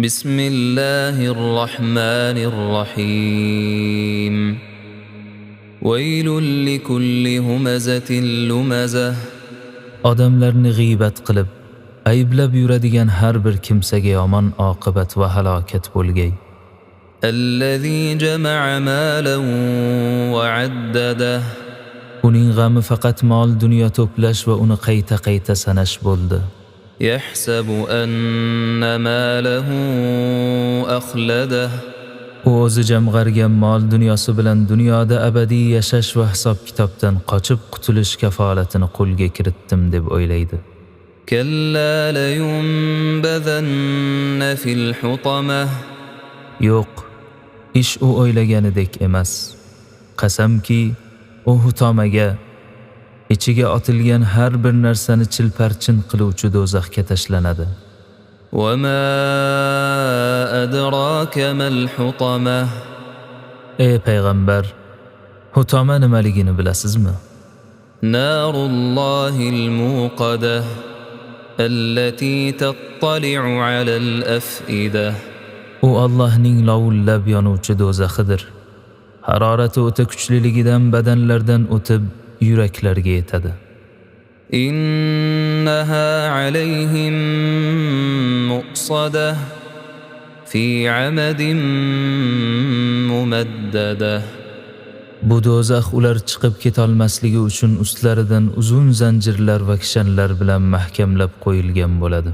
بسم الله الرحمن الرحيم ويل لكل همزة لمزة Odamlarni g'iybat qilib, ayblab yuradigan har bir kimsaga yomon oqibat va halokat bo'lgay. الذي جمع مالا وعدده Uning g'ami faqat mol dunyo to'plash va uni qayta sanash bo'ldi. يحسب أن ماله أخلده U o'zi jamg'argan mol dunyosi bilan dunyoda abadiy yashash va hisob kitobdan qochib qutulish kafolatini qo'lga kiritdim deb o'ylaydi. كلا لينبذن في الحطمة Yo'q, ish u o'ylaganidek emas. Qasamki, u hutomaga, ichiga otilgan har bir narsani chilparchin qiluvchi do'zaxga tashlanadi. وما أدراك ما الحطمة Ey payg'ambar, hutoma nimaligini bilasizmi? نار الله الموقدة التي تطلع على الأفئدة U Allohning lovullab yonuvchi do'zaxidir. Harorati o'ta kuchliligidan badanlardan o'tib yuraklarga yetadi. إنها عليهم مؤصدة في عمد ممددة Bu do'zax ular chiqib ketolmasligi uchun ustlaridan uzun zanjirlar va kishanlar bilan mahkamlab qo'yilgan bo'ladi.